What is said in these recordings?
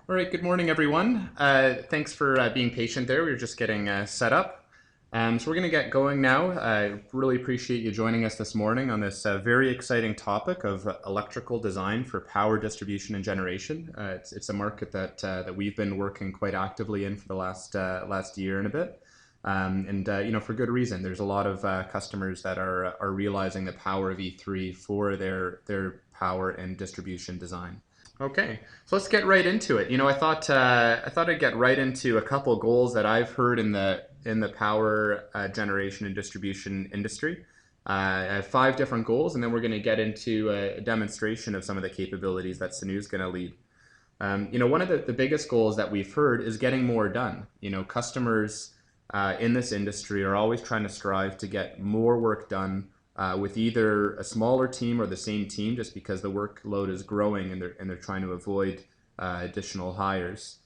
All right, good morning, everyone. Thanks for being patient there. We were just getting set up. So we're going to get going now. I really appreciate you joining us this morning on this very exciting topic of electrical design for power distribution and generation. It's a market that we've been working quite actively in for the last year and a bit. And for good reason. There's a lot of customers that are realizing the power of E3 for their power and distribution design. Okay, so let's get right into it. I thought I'd get right into a couple goals that I've heard in the power generation and distribution industry. I have five different goals, and then we're going to get into a demonstration of some of the capabilities that Sanu's going to lead. One of the biggest goals that we've heard is getting more done. Customers in this industry are always trying to strive to get more work done with either a smaller team or the same team, just because the workload is growing and they're trying to avoid additional hires.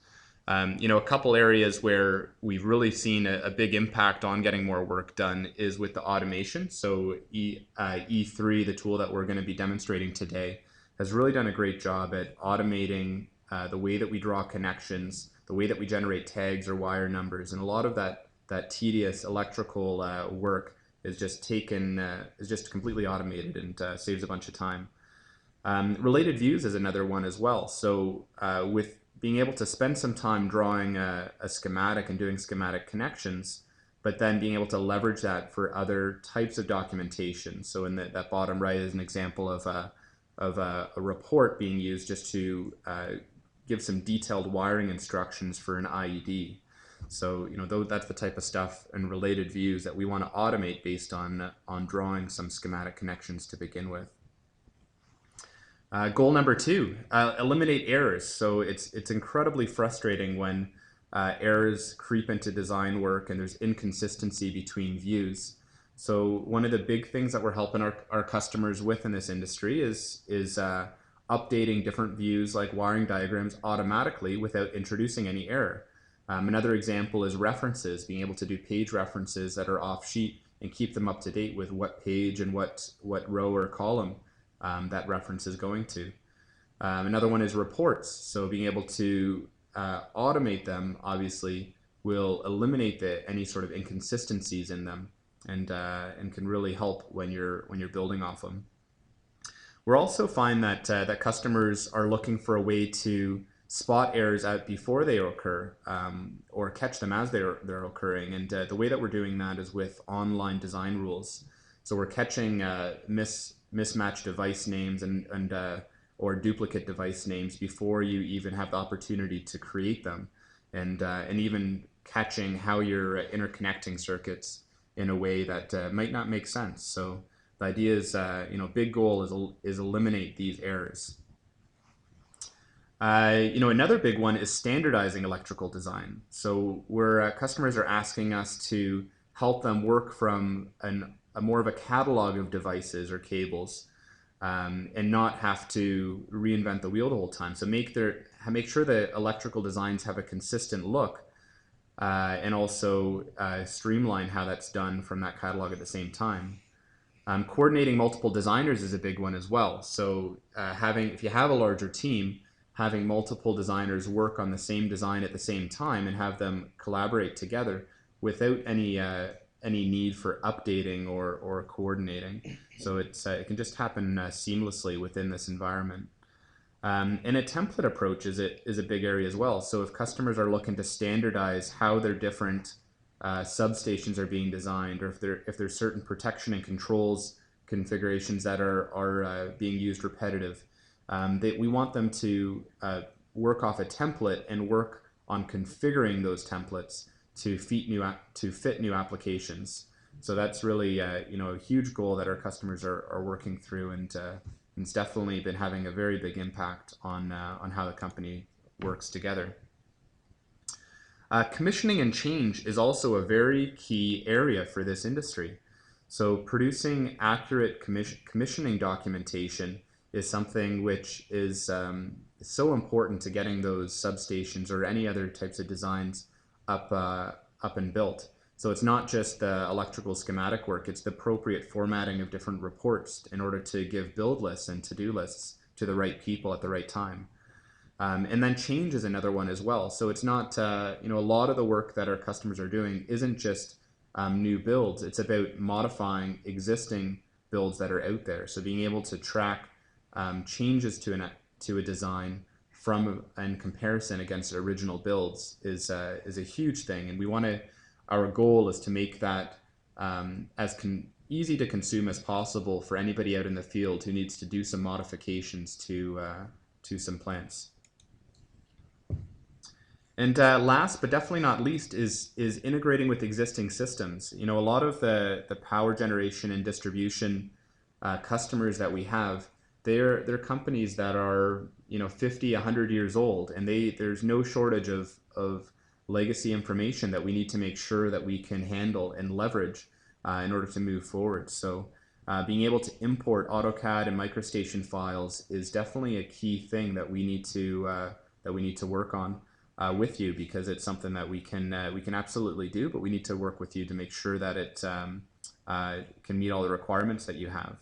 A couple areas where we've really seen a big impact on getting more work done is with the automation. So E3, the tool that we're going to be demonstrating today, has really done a great job at automating the way that we draw connections, the way that we generate tags or wire numbers, and a lot of that tedious electrical work is just completely automated and saves a bunch of time. Related views is another one as well. So with being able to spend some time drawing a schematic and doing schematic connections, but then being able to leverage that for other types of documentation. So in that bottom right is an example of a report being used just to give some detailed wiring instructions for an IED. So that's the type of stuff and related views that we want to automate based on drawing some schematic connections to begin with. Goal number two, eliminate errors. So it's incredibly frustrating when errors creep into design work and there's inconsistency between views. So one of the big things that we're helping our customers with in this industry is updating different views like wiring diagrams automatically without introducing any error. Another example is references, being able to do page references that are off sheet and keep them up to date with what page and what row or column that reference is going to. Another one is reports. So being able to automate them obviously will eliminate any sort of inconsistencies in them and can really help when you're building off them. We're also find that customers are looking for a way to spot errors out before they occur or catch them as they're occurring. And the way that we're doing that is with online design rules. So we're catching mismatched device names and or duplicate device names before you even have the opportunity to create them, and even catching how you're interconnecting circuits in a way that might not make sense. So the idea is, big goal is eliminate these errors. Another big one is standardizing electrical design. So where customers are asking us to help them work from a more of a catalog of devices or cables, and not have to reinvent the wheel the whole time. So make sure the electrical designs have a consistent look, and also streamline how that's done from that catalog at the same time. Coordinating multiple designers is a big one as well. So if you have a larger team, having multiple designers work on the same design at the same time and have them collaborate together without any need for updating or coordinating. So it can just happen seamlessly within this environment. And a template approach is a big area as well. So if customers are looking to standardize how their different substations are being designed, or if there's certain protection and controls configurations that are being used repetitive, we want them to work off a template and work on configuring those templates to fit new applications. So that's really a huge goal that our customers are working through, and it's definitely been having a very big impact on how the company works together. Commissioning and change is also a very key area for this industry. So producing accurate commissioning documentation is something which is so important to getting those substations or any other types of designs up and built. So it's not just the electrical schematic work, it's the appropriate formatting of different reports in order to give build lists and to-do lists to the right people at the right time. And then change is another one as well. So it's not, you know, a lot of the work that our customers are doing isn't just new builds. It's about modifying existing builds that are out there. So being able to track changes to a design from in comparison against original builds is a huge thing. And we want to, our goal is to make that easy to consume as possible for anybody out in the field who needs to do some modifications to some plants. And last but definitely not least is integrating with existing systems. You know, a lot of the power generation and distribution customers that we have, they're companies that are, you know, 50, 100 years old, and there's no shortage of legacy information that we need to make sure that we can handle and leverage in order to move forward. So being able to import AutoCAD and MicroStation files is definitely a key thing that we need to work on with you, because it's something that we can absolutely do, but we need to work with you to make sure that it can meet all the requirements that you have.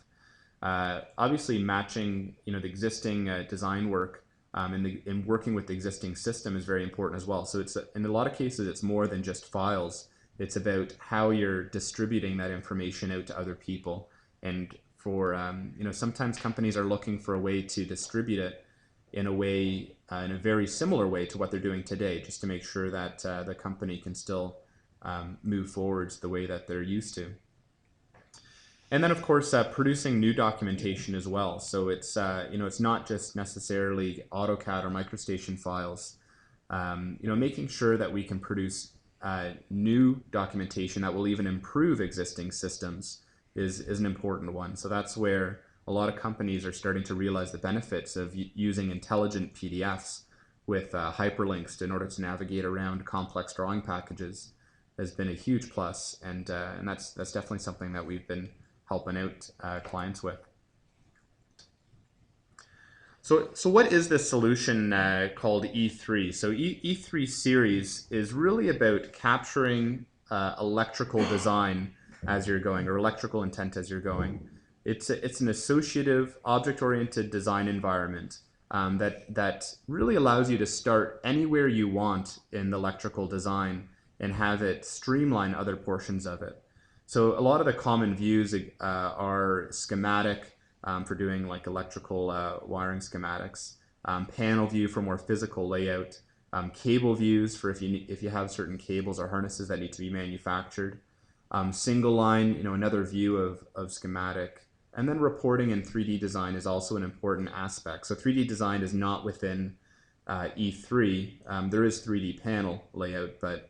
Obviously, matching, you know, the existing design work and working with the existing system is very important as well. So it's in a lot of cases it's more than just files. It's about how you're distributing that information out to other people. And for you know, sometimes companies are looking for a way to distribute it in a way, in a very similar way to what they're doing today, just to make sure that the company can still move forwards the way that they're used to. And then, of course, producing new documentation as well. So it's you know, it's not just necessarily AutoCAD or MicroStation files. You know, making sure that we can produce new documentation that will even improve existing systems is an important one. So that's where a lot of companies are starting to realize the benefits of using intelligent PDFs with hyperlinks in order to navigate around complex drawing packages has been a huge plus, and that's definitely something that we've been helping out clients with. So what is this solution called E3? So E3 series is really about capturing electrical design as you're going, or electrical intent as you're going. It's an associative, object-oriented design environment that really allows you to start anywhere you want in the electrical design and have it streamline other portions of it. So a lot of the common views are schematic for doing like electrical wiring schematics, panel view for more physical layout, cable views for if you have certain cables or harnesses that need to be manufactured, single line, you know, another view of schematic. And then reporting and 3D design is also an important aspect. So 3D design is not within E3. There is 3D panel layout, but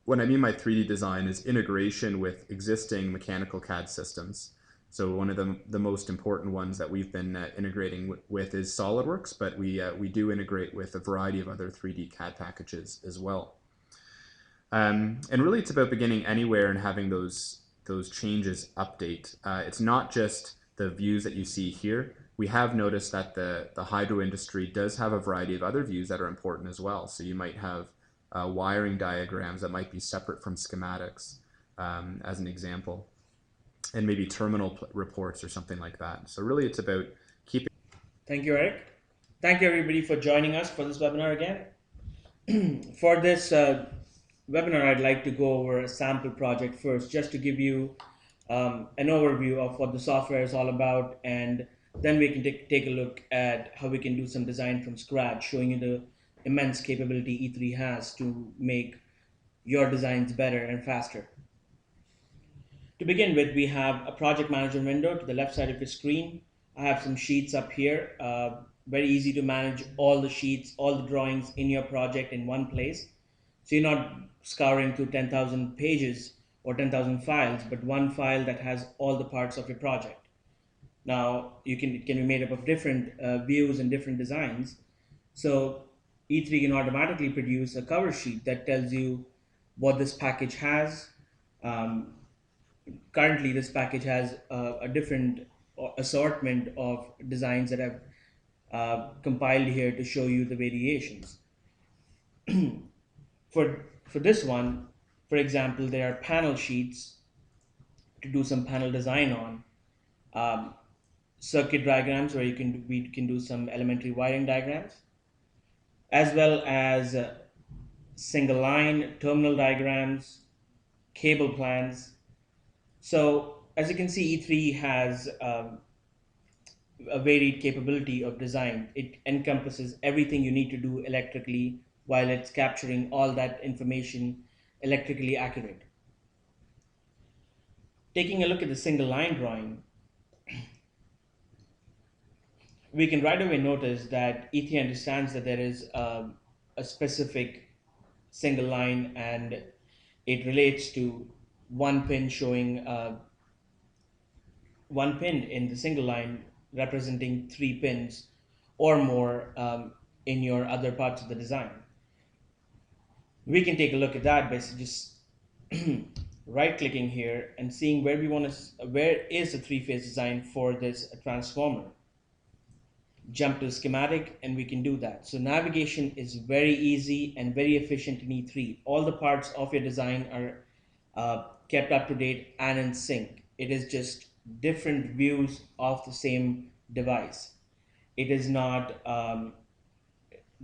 what I mean by 3D design is integration with existing mechanical CAD systems. So one of the most important ones that we've been integrating with is SolidWorks, but we do integrate with a variety of other 3D CAD packages as well. And really it's about beginning anywhere and having those changes update. It's not just the views that you see here. We have noticed that the hydro industry does have a variety of other views that are important as well. So you might have wiring diagrams that might be separate from schematics, as an example, and maybe terminal reports or something like that. So really it's about keeping... Thank you, Eric. Thank you, everybody, for joining us for this webinar again. For this webinar, I'd like to go over a sample project first, just to give you an overview of what the software is all about, and then we can take a look at how we can do some design from scratch, showing you the immense capability E3 has to make your designs better and faster. To begin with, we have a project manager window to the left side of your screen. I have some sheets up here. Very easy to manage all the sheets, all the drawings in your project in one place. So you're not scouring through 10,000 pages or 10,000 files, but one file that has all the parts of your project. Now, it can be made up of different views and different designs. So E3 can automatically produce a cover sheet that tells you what this package has. Currently, this package has a different assortment of designs that I've compiled here to show you the variations. For this one, for example, there are panel sheets to do some panel design on, circuit diagrams where we can do some elementary wiring diagrams, as well as single line, terminal diagrams, cable plans. So as you can see, E3 has a varied capability of design. It encompasses everything you need to do electrically while it's capturing all that information electrically accurate. Taking a look at the single line drawing, we can right away notice that E3 understands that there is a specific single line, and it relates to one pin showing one pin in the single line representing three pins or more in your other parts of the design. We can take a look at that by just right clicking here and seeing where we want to, where is the three-phase design for this transformer. Jump to schematic and we can do that. So navigation is very easy and very efficient in E3. All the parts of your design are kept up to date and in sync. It is just different views of the same device. It is not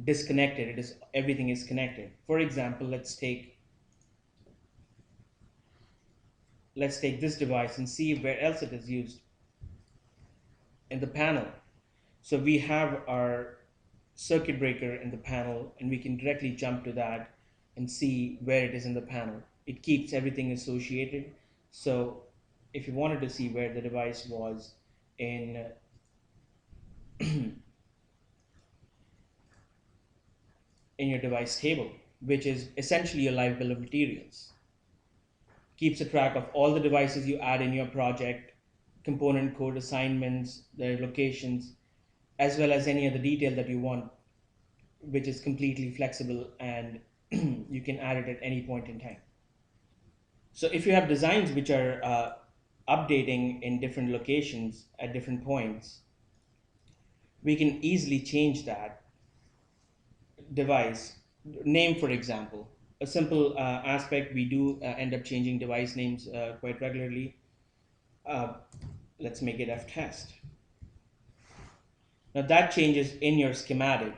disconnected. It is everything is connected. For example, let's take this device and see where else it is used in the panel. So we have our circuit breaker in the panel and we can directly jump to that and see where it is in the panel. It keeps everything associated. So if you wanted to see where the device was in in your device table, which is essentially your live bill of materials, keeps a track of all the devices you add in your project, component code assignments, their locations, as well as any other detail that you want, which is completely flexible and you can add it at any point in time. So if you have designs which are updating in different locations at different points, we can easily change that device name, for example. A simple aspect, we do end up changing device names quite regularly. Uh, let's make it F test. Now that changes in your schematic,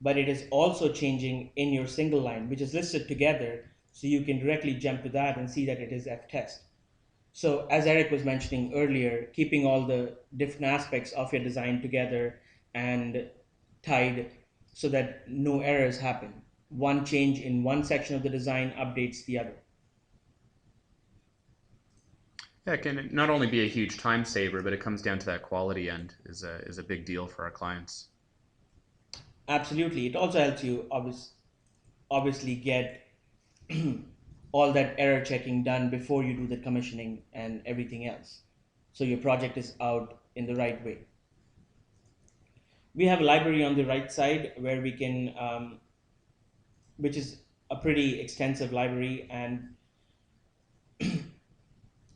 but it is also changing in your single line, which is listed together. So you can directly jump to that and see that it is F test. So as Eric was mentioning earlier, keeping all the different aspects of your design together and tied so that no errors happen. One change in one section of the design updates the other. Yeah, it can not only be a huge time saver, but it comes down to that quality end is a big deal for our clients. Absolutely. It also helps you obviously get all that error checking done before you do the commissioning and everything else. So your project is out in the right way. We have a library on the right side where we can, which is a pretty extensive library and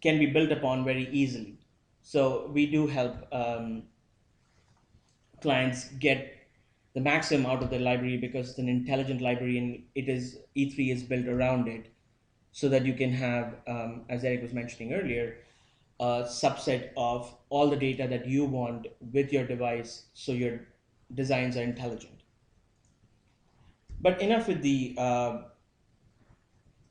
can be built upon very easily. So we do help clients get the maximum out of the library because it's an intelligent library and it is E3 is built around it so that you can have, as Eric was mentioning earlier, a subset of all the data that you want with your device so your designs are intelligent. But enough with the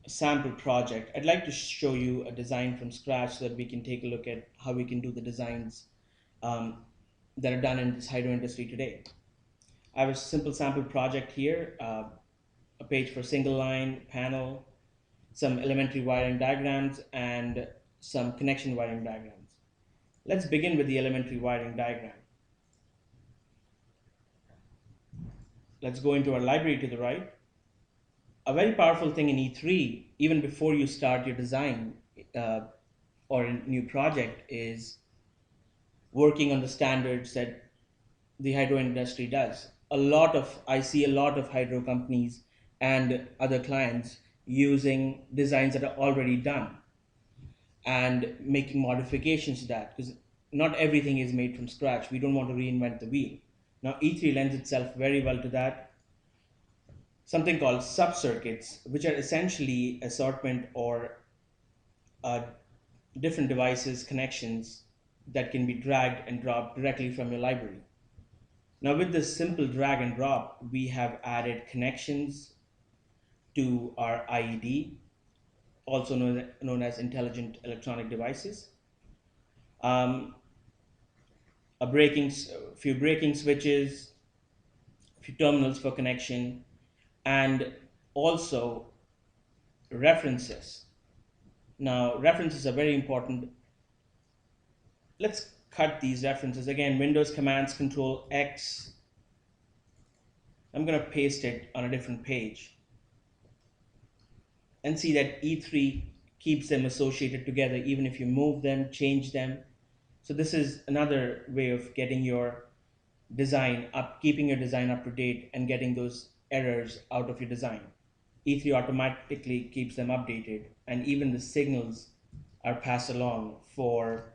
sample project. I'd like to show you a design from scratch so that we can take a look at how we can do the designs um, that are done in this hydro industry today. I have a simple sample project here, a page for single line, panel, some elementary wiring diagrams, and some connection wiring diagrams. Let's begin with the elementary wiring diagram. Let's go into our library to the right. A very powerful thing in E3, even before you start your design uh, or a new project, is working on the standards that the hydro industry does. I see a lot of hydro companies and other clients using designs that are already done and making modifications to that because not everything is made from scratch. We don't want to reinvent the wheel. Now, E3 lends itself very well to that. Something called sub-circuits, which are essentially assortment or uh, different devices, connections that can be dragged and dropped directly from your library. Now, with this simple drag and drop, we have added connections to our IED, also known as intelligent electronic devices, um, a few braking switches, a few terminals for connection, and also references. Now, references are very important. Let's cut these references. Again, Windows Commands Control X. I'm going to paste it on a different page and see that E3 keeps them associated together even if you move them, change them. So this is another way of getting your design up, keeping your design up to date and getting those errors out of your design. E3 automatically keeps them updated, and even the signals are passed along for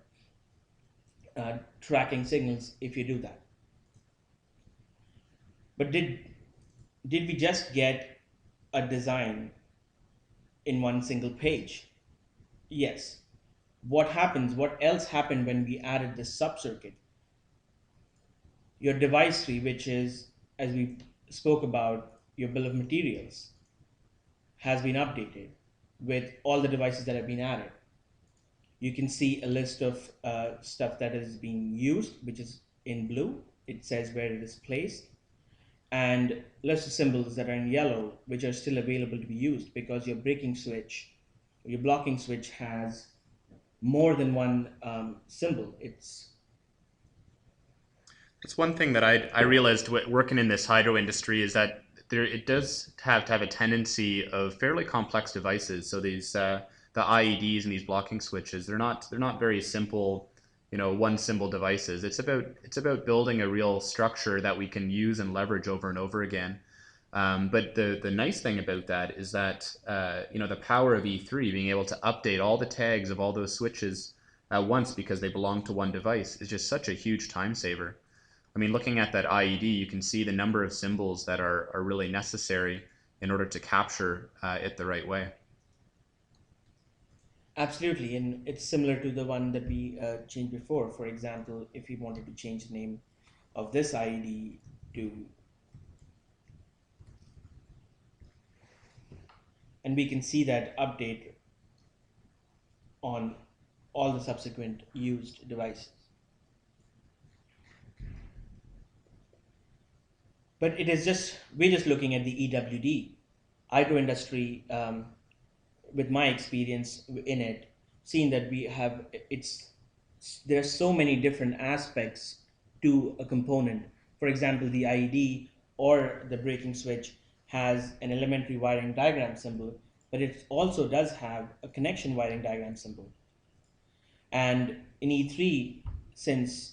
tracking signals if you do that. But did we just get a design in one single page? Yes. What else happened when we added this subcircuit? Your device tree, which is, as we spoke about, your bill of materials, has been updated with all the devices that have been added. You can see a list of stuff that is being used, which is in blue. It says where it is placed, and list of symbols that are in yellow, which are still available to be used because your braking switch, your blocking switch has more than one symbol. It's one thing that I realized working in this hydro industry is that it does have to have a tendency of fairly complex devices. So these the IEDs and these blocking switches, they're not very simple, one symbol devices. It's about building a real structure that we can use and leverage over and over again. But the nice thing about that is that the power of E3 being able to update all the tags of all those switches at once because they belong to one device is just such a huge time saver. I mean, looking at that IED, you can see the number of symbols that are really necessary in order to capture it the right way. Absolutely, and it's similar to the one that we changed before. For example, if we wanted to change the name of this IED to, and we can see that update on all the subsequent used devices. But it is just, we're just looking at the EWD. Hydro industry, with my experience in it, seeing that we have, there are so many different aspects to a component. For example, the IED or the braking switch has an elementary wiring diagram symbol, but it also does have a connection wiring diagram symbol. And in E3, since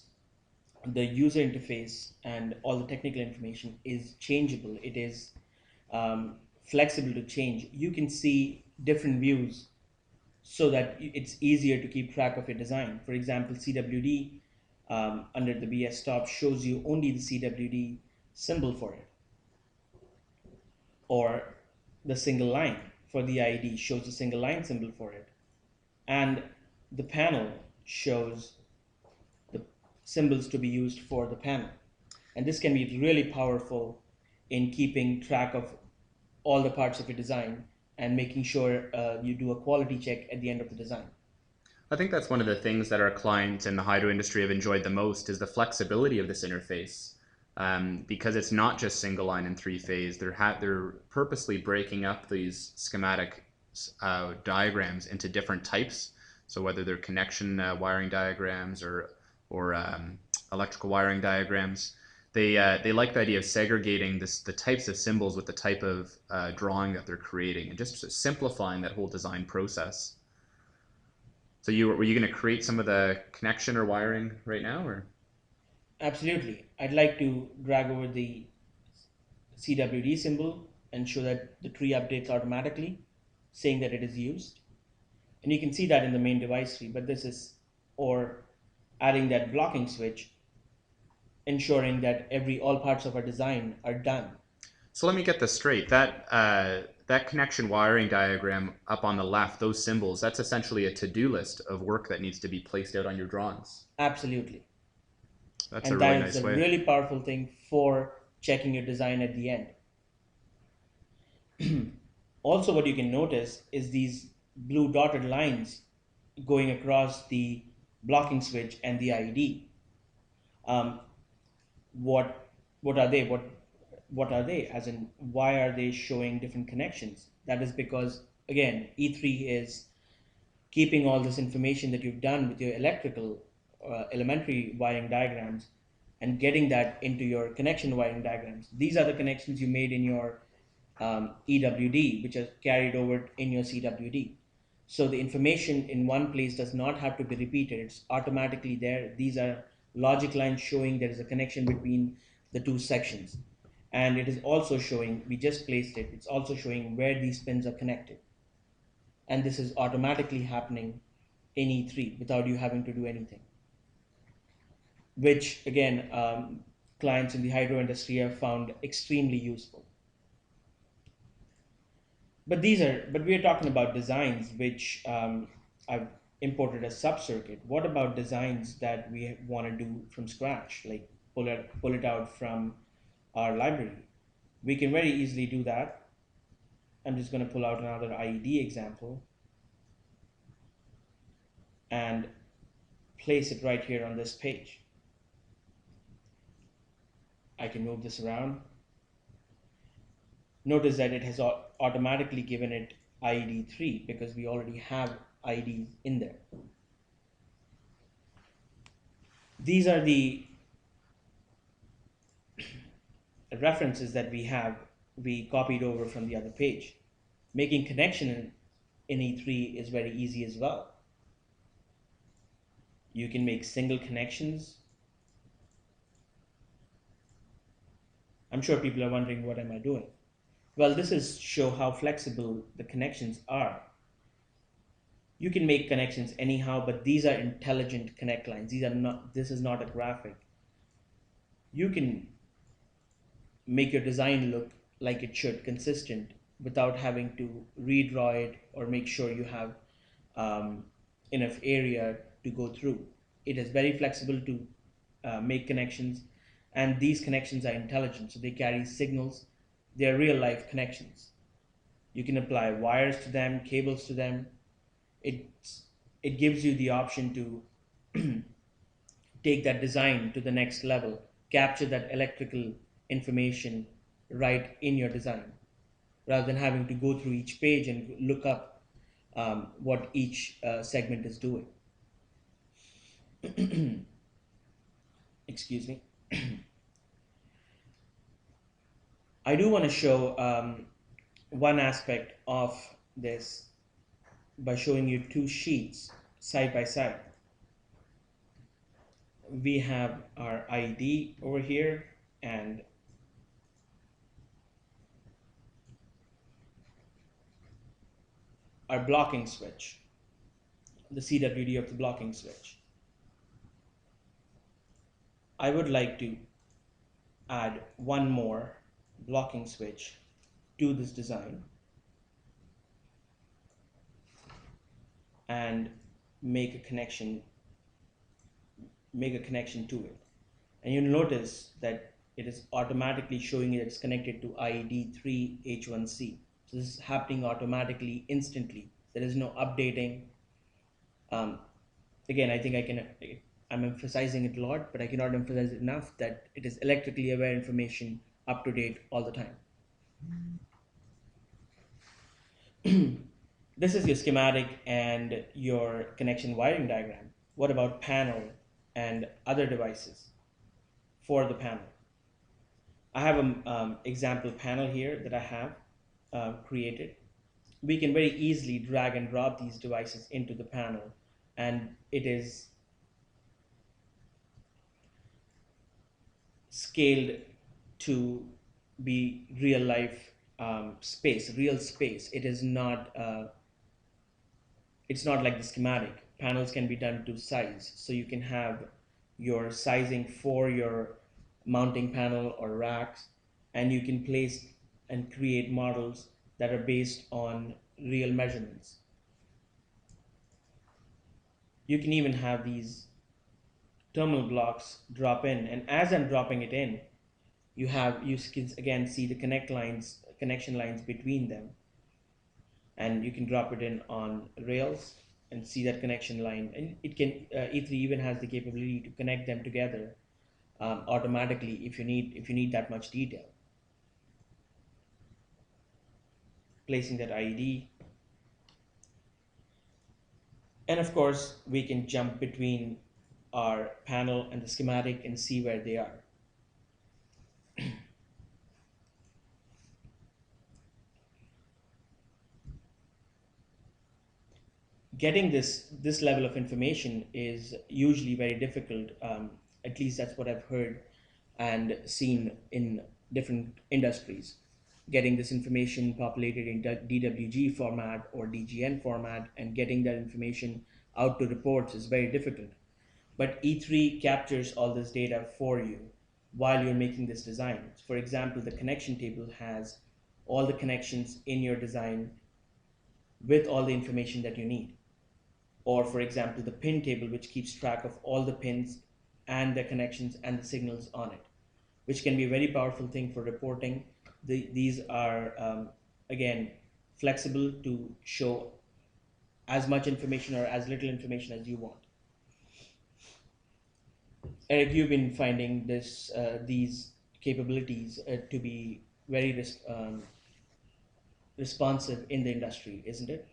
the user interface and all the technical information is changeable, it is flexible to change. You can see different views so that it's easier to keep track of your design. For example, CWD under the BS stop shows you only the CWD symbol for it, or the single line for the IED shows the single line symbol for it, and the panel shows the symbols to be used for the panel. And this can be really powerful in keeping track of all the parts of your design and making sure you do a quality check at the end of the design. I think that's one of the things that our clients in the hydro industry have enjoyed the most is the flexibility of this interface. Because it's not just single line and three phase. They're purposely breaking up these schematic diagrams into different types. So whether they're connection wiring diagrams or electrical wiring diagrams, they like the idea of segregating the types of symbols with the type of drawing that they're creating and just simplifying that whole design process. So were you going to create some of the connection or wiring right now, or? Absolutely. I'd like to drag over the CWD symbol and show that the tree updates automatically, saying that it is used. And you can see that in the main device tree, but this is, or adding that blocking switch, ensuring that all parts of our design are done. So let me get this straight. That connection wiring diagram up on the left, those symbols, that's essentially a to-do list of work that needs to be placed out on your drawings. Absolutely. That's a And really that is nice a way. really powerful thing for checking your design at the end. Also, what you can notice is these blue dotted lines going across the blocking switch and the IED. Um, what what are they? What are they? As in, why are they showing different connections? That is because again, E3 is keeping all this information that you've done with your electrical elementary wiring diagrams and getting that into your connection wiring diagrams. These are the connections you made in your EWD, which are carried over in your CWD. So the information in one place does not have to be repeated. It's automatically there. These are logic lines showing there is a connection between the two sections. And it is also showing, we just placed it, it's also showing where these pins are connected. And this is automatically happening in E3 without you having to do anything, which again, clients in the hydro industry have found extremely useful. But we are talking about designs which I've imported a sub-circuit. What about designs that we want to do from scratch, like pull it out from our library? We can very easily do that. I'm just going to pull out another IED example and place it right here on this page. I can move this around. Notice that it has automatically given it IED3 because we already have IEDs in there. These are the references that we copied over from the other page. Making connection in E3 is very easy as well. You can make single connections. I'm sure people are wondering, what am I doing? Well, this is show how flexible the connections are. You can make connections anyhow, but these are intelligent connect lines. This is not a graphic. You can make your design look like it should, consistent, without having to redraw it or make sure you have enough area to go through. It is very flexible to make connections, and these connections are intelligent, so they carry signals. They are real life connections. You can apply wires to them, cables to them. It's, it gives you the option to take that design to the next level, capture that electrical information right in your design, rather than having to go through each page and look up what each segment is doing. Excuse me. I do want to show one aspect of this by showing you two sheets side by side. We have our ID over here and our blocking switch, the CWD of the blocking switch. I would like to add one more blocking switch to this design and make a connection to it. And you'll notice that it is automatically showing that it's connected to IED3H1C. So this is happening automatically, instantly. There is no updating. Um, Again, I think I'm emphasizing it a lot, but I cannot emphasize it enough that it is electrically aware information, up to date all the time. This is your schematic and your connection wiring diagram. What about panel and other devices for the panel? I have an example panel here that I have created. We can very easily drag and drop these devices into the panel, and it is scaled to be real life real space. It's not like the schematic. Panels can be done to size, so you can have your sizing for your mounting panel or racks, and you can place and create models that are based on real measurements. You can even have these terminal blocks drop in, and as I'm dropping it in, you can again see the connection lines between them, and you can drop it in on rails and see that connection line. And it can E3 even has the capability to connect them together automatically if you need that much detail. Placing that IED, and of course we can jump between our panel and the schematic and see where they are. Getting this level of information is usually very difficult. At least that's what I've heard and seen in different industries. Getting this information populated in DWG format or DGN format and getting that information out to reports is very difficult. But E3 captures all this data for you while you're making this design. For example, the connection table has all the connections in your design with all the information that you need. Or for example, the pin table, which keeps track of all the pins and the connections and the signals on it, which can be a very powerful thing for reporting. These are, again, flexible to show as much information or as little information as you want. Eric, you've been finding these capabilities to be very responsive in the industry, isn't it?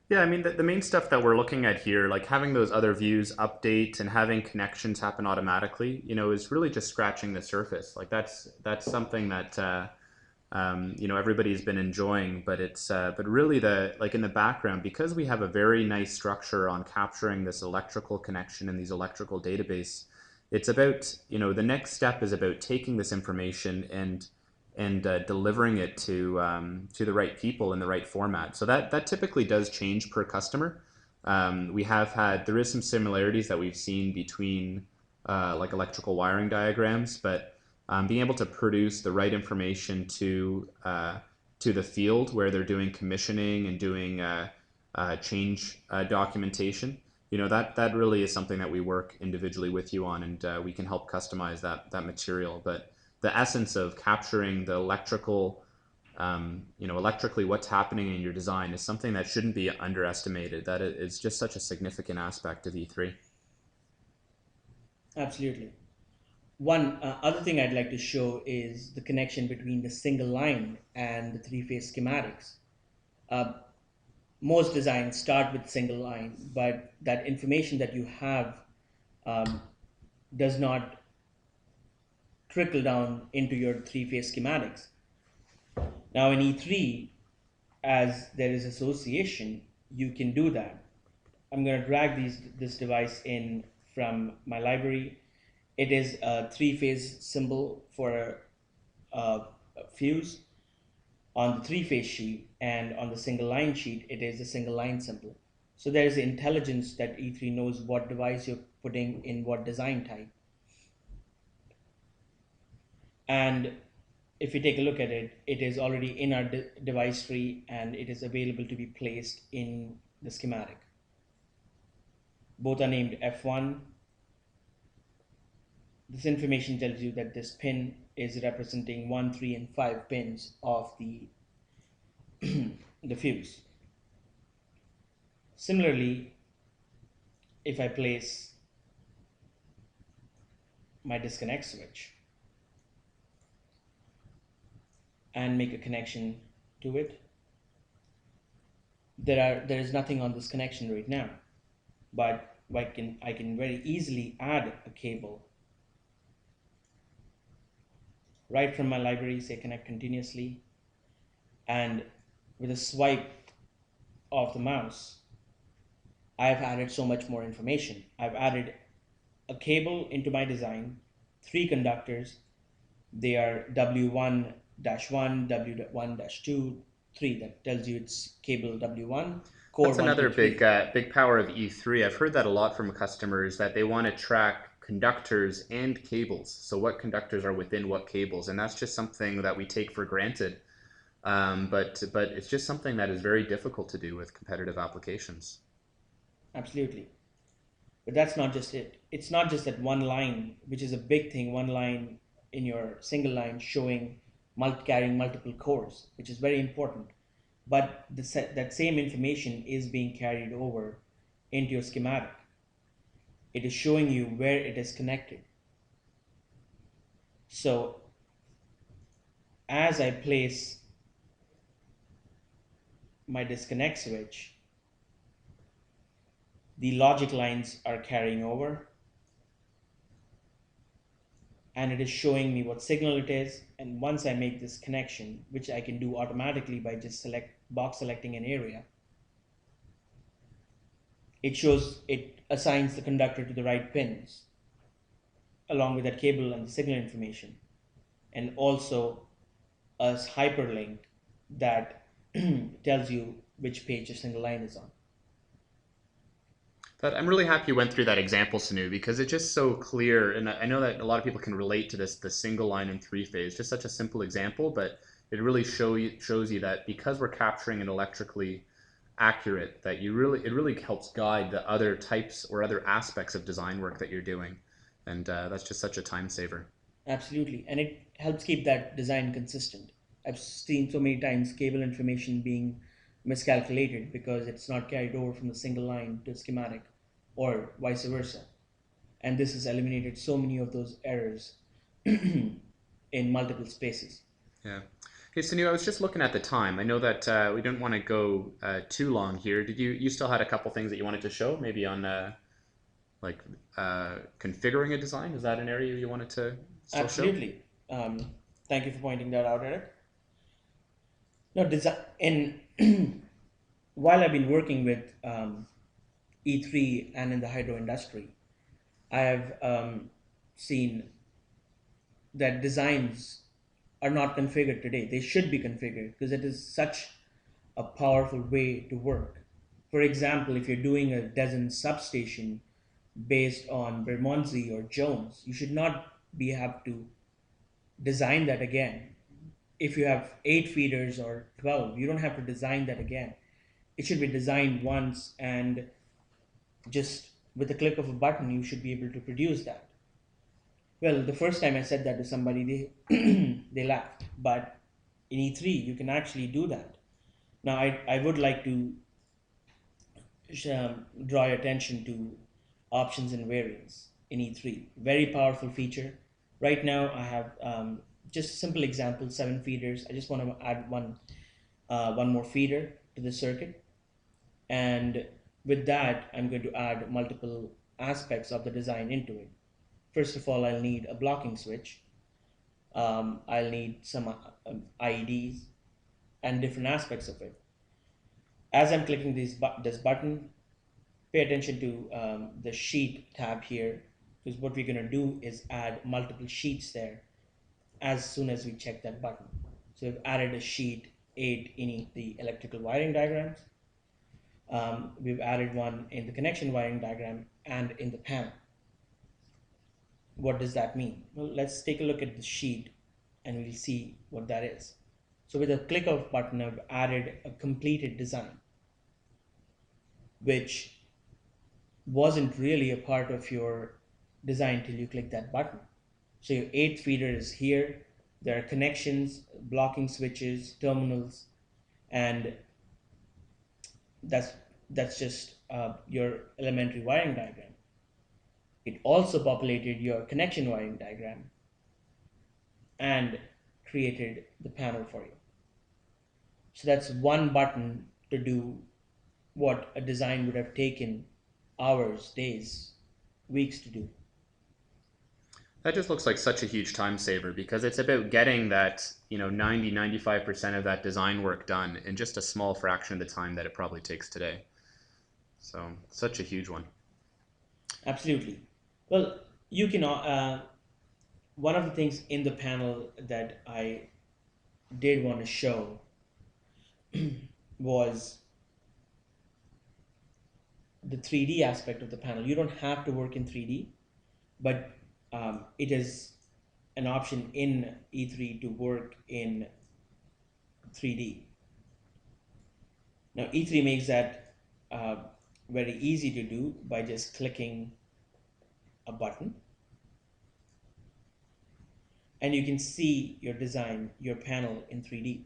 Yeah, I mean, the main stuff that we're looking at here, like having those other views update and having connections happen automatically, is really just scratching the surface. Like that's something that everybody's been enjoying, but but really in the background, because we have a very nice structure on capturing this electrical connection and these electrical database, it's about, the next step is about taking this information and delivering it to the right people in the right format. So that typically does change per customer. There is some similarities that we've seen between like electrical wiring diagrams, but being able to produce the right information to the field where they're doing commissioning and doing change documentation, that really is something that we work individually with you on, and we can help customize that material. But the essence of capturing the electrically what's happening in your design is something that shouldn't be underestimated. That it's just such a significant aspect of E3. Absolutely. One other thing I'd like to show is the connection between the single line and the three-phase schematics. Uh, Most designs start with single line, but that information that you have um, does not trickle down into your three-phase schematics. Now in E3, as there is association, you can do that. I'm going to drag this device in from my library. It is a three-phase symbol for a fuse on the three-phase sheet, and on the single line sheet, it is a single line symbol. So there is intelligence that E3 knows what device you're putting in what design type. And if you take a look at it, it is already in our device tree and it is available to be placed in the schematic. Both are named F1. This information tells you that this pin is representing 1, 3, and 5 pins of the the fuse. Similarly, if I place my disconnect switch and make a connection to it, there is nothing on this connection right now, but I can very easily add a cable right from my library, say connect continuously, and with a swipe of the mouse, I've added so much more information. I've added a cable into my design, 3 conductors. They are W1-1, W1-2, 3. That tells you it's cable W1, core That's 1, 2, another 3. big power of E3. I've heard that a lot from customers, that they want to track conductors and cables. So what conductors are within what cables, and that's just something that we take for granted. But it's just something that is very difficult to do with competitive applications. Absolutely. But that's not just it. It's not just that one line, which is a big thing, one line in your single line showing carrying multiple cores, which is very important. But that same information is being carried over into your schematic. It is showing you where it is connected. So as I place my disconnect switch, the logic lines are carrying over, and it is showing me what signal it is. And once I make this connection, which I can do automatically by just selecting an area, it assigns the conductor to the right pins along with that cable and the signal information, and also a hyperlink that tells you which page a single line is on. That I'm really happy you went through that example, Sanu, because it's just so clear, and I know that a lot of people can relate to this, the single line and three phase. Just such a simple example, but it really shows you that because we're capturing an electrically accurate, that it really helps guide the other types or other aspects of design work that you're doing, and that's just such a time saver. Absolutely, and it helps keep that design consistent. I've seen so many times cable information being miscalculated because it's not carried over from the single line to schematic or vice versa. And this has eliminated so many of those errors in multiple spaces. Yeah. Hey, Sanu, I was just looking at the time. I know that we didn't want to go too long here. Did you still had a couple things that you wanted to show, maybe on like configuring a design? Is that an area you wanted to still show? Absolutely. Thank you for pointing that out, Eric. Now, design in while I've been working with E3 and in the hydro industry, I have seen that designs are not configured today. They should be configured because it is such a powerful way to work. For example, if you're doing a dozen substation based on Bermondsey or Jones, you should not be have to design that again. If you have 8 feeders or 12, you don't have to design that again. It should be designed once, and just with the click of a button, you should be able to produce that. Well, the first time I said that to somebody, they laughed. But in E3, you can actually do that. Now, I would like to draw your attention to options and variants in E3. Very powerful feature. Right now, I have just a simple example, 7 feeders. I just want to add one more feeder to the circuit. And with that, I'm going to add multiple aspects of the design into it. First of all, I'll need a blocking switch. I'll need some IEDs and different aspects of it. As I'm clicking this button, pay attention to the sheet tab here, because what we're going to do is add multiple sheets there as soon as we check that button. So we've added a sheet 8 in the electrical wiring diagrams. We've added one in the connection wiring diagram and in the panel. What does that mean? Well, let's take a look at the sheet and we'll see what that is. So with a click of button, I've added a completed design, which wasn't really a part of your design till you click that button. So your 8 feeder is here. There are connections, blocking switches, terminals, and that's just your elementary wiring diagram. It also populated your connection wiring diagram and created the panel for you. So that's one button to do what a design would have taken hours, days, weeks to do. That just looks like such a huge time saver because it's about getting that, 95% of that design work done in just a small fraction of the time that it probably takes today. So, such a huge one. Absolutely. Well, you can. One of the things in the panel that I did want to show was the 3D aspect of the panel. You don't have to work in 3D, but it is an option in E3 to work in 3D. Now, E3 makes that very easy to do by just clicking a button, and you can see your design, your panel in 3D.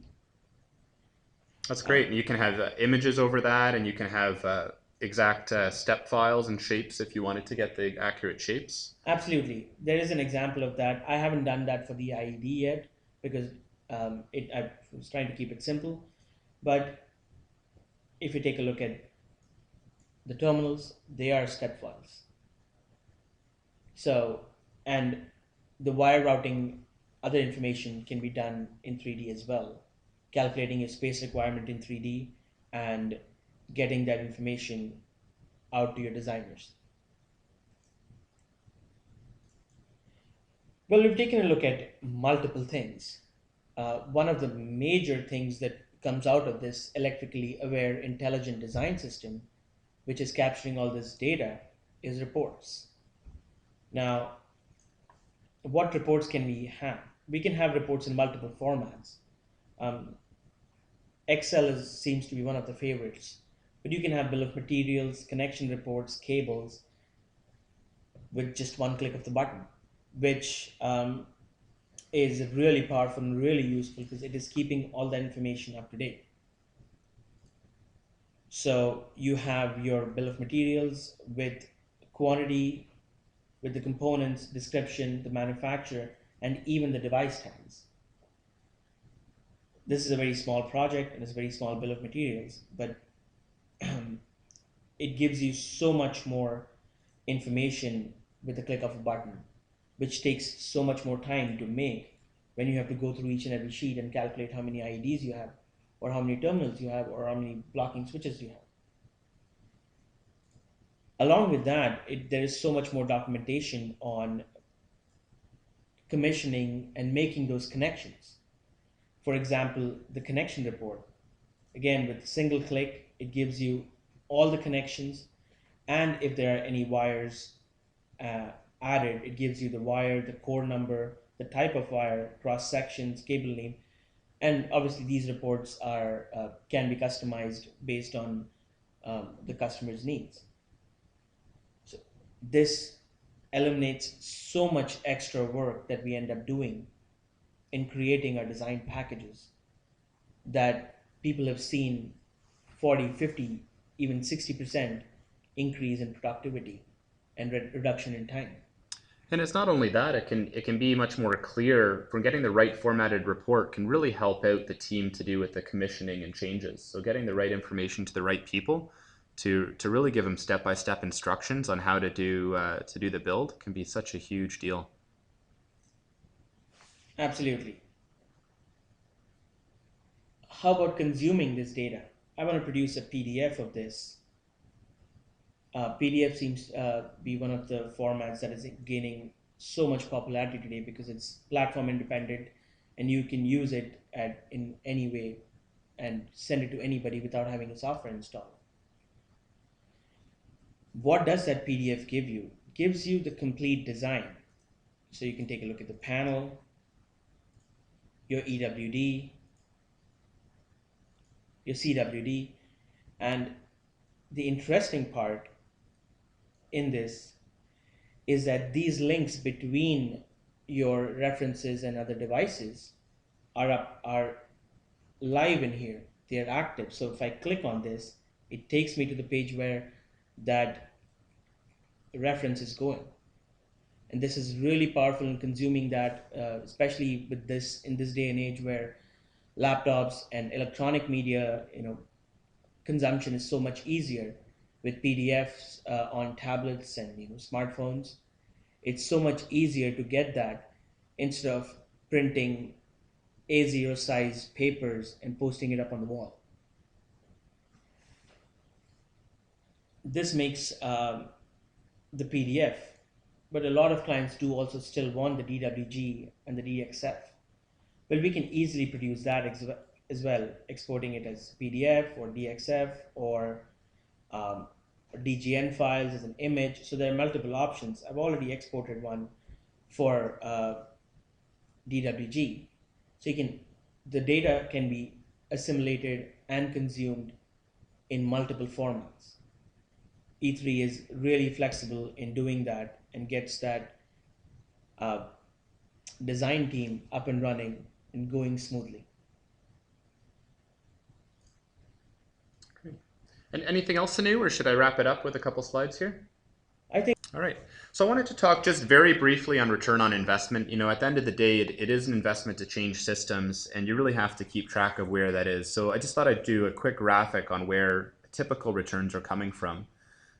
That's Uh, great. And you can have images over that, and you can have exact step files and shapes if you wanted to get the accurate shapes. Absolutely. There is an example of that. I haven't done that for the IED yet because I was trying to keep it simple. But if you take a look at the terminals, they are step files. So, and the wire routing, other information can be done in 3D as well. Calculating your space requirement in 3D and getting that information out to your designers. Well, we've taken a look at multiple things. One of the major things that comes out of this electrically aware intelligent design system, which is capturing all this data, is reports. Now, what reports can we have? We can have reports in multiple formats. Um, seems to be one of the favorites, but you can have bill of materials, connection reports, cables with just one click of the button, which is really powerful and really useful because it is keeping all that information up to date. So you have your bill of materials with quantity, with the components, description, the manufacturer, and even the device tags. This is a very small project and it's a very small bill of materials, but it gives you so much more information with the click of a button, which takes so much more time to make when you have to go through each and every sheet and calculate how many IEDs you have, or how many terminals you have, or how many blocking switches you have. Along with that, there is so much more documentation on commissioning and making those connections. For example, the connection report. Again, with a single click, it gives you all the connections, and if there are any wires uh, added, it gives you the wire, the core number, the type of wire, cross sections, cable name, and obviously these reports are can be customized based on the customer's needs. So this eliminates so much extra work that we end up doing in creating our design packages that people have seen 40, 50, even 60% increase in productivity and reduction in time. And it's not only that, it can be much more clear from getting the right formatted report can really help out the team to do with the commissioning and changes. So getting the right information to the right people to really give them step-by-step instructions on how to do the build can be such a huge deal. Absolutely. How about consuming this data? I want to produce a PDF of this. PDF seems be one of the formats that is gaining so much popularity today because it's platform independent and you can use it in any way and send it to anybody without having a software installed. What does that PDF give you? It gives you the complete design. So you can take a look at the panel, your EWD, your CWD, and the interesting part in this is that these links between your references and other devices are live in here. They are active. So if I click on this, it takes me to the page where that reference is going. And this is really powerful in consuming that, especially with this in this day and age where laptops and electronic media, consumption is so much easier with PDFs on tablets and smartphones. It's so much easier to get that instead of printing A0 size papers and posting it up on the wall. This makes the PDF, but a lot of clients do also still want the DWG and the DXF. Well, we can easily produce that as well, exporting it as PDF or DXF or um, DGN files as an image. So there are multiple options. I've already exported one for DWG. So the data can be assimilated and consumed in multiple formats. E3 is really flexible in doing that and gets that uh, design team up and running and going smoothly. Great. And anything else new, or should I wrap it up with a couple slides here? I think All right. So I wanted to talk just very briefly on return on investment. At the end of the day, it is an investment to change systems, and you really have to keep track of where that is. So I just thought I'd do a quick graphic on where typical returns are coming from.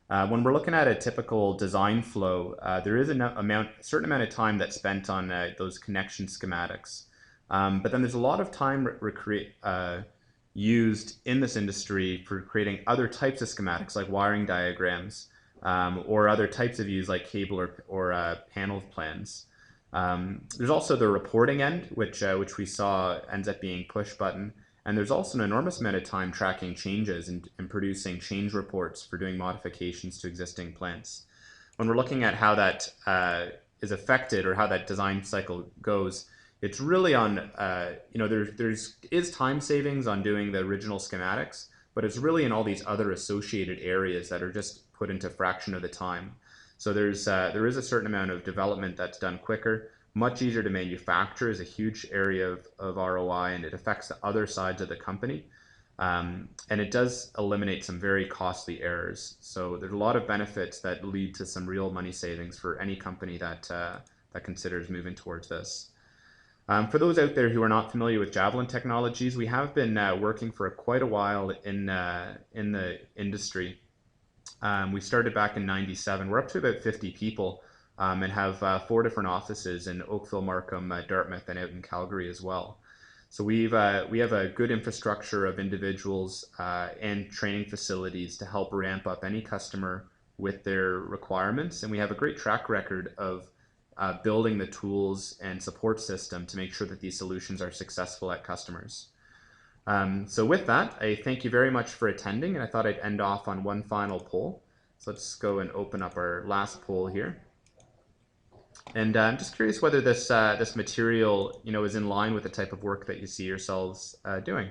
When we're looking at a typical design flow, there is a certain amount of time that's spent on those connection schematics. But then there's a lot of time used in this industry for creating other types of schematics like wiring diagrams, or other types of views like cable or panel plans. There's also the reporting end, which we saw ends up being push button. And there's also an enormous amount of time tracking changes and producing change reports for doing modifications to existing plants. When we're looking at how that is affected or how that design cycle goes, it's really on, there's time savings on doing the original schematics, but it's really in all these other associated areas that are just put into a fraction of the time. So there is a certain amount of development that's done quicker, much easier to manufacture, is a huge area of ROI, and it affects the other sides of the company. And it does eliminate some very costly errors. So there's a lot of benefits that lead to some real money savings for any company that considers moving towards this. For those out there who are not familiar with Javelin Technologies, we have been working for quite a while in the industry. We started back in '97. We're up to about 50 people, and have 4 different offices in Oakville, Markham, Dartmouth, and out in Calgary as well. So we have a good infrastructure of individuals and training facilities to help ramp up any customer with their requirements, and we have a great track record of building the tools and support system to make sure that these solutions are successful at customers. So with that, I thank you very much for attending, and I thought I'd end off on one final poll. So let's go and open up our last poll here. And I'm just curious whether this material, is in line with the type of work that you see yourselves doing.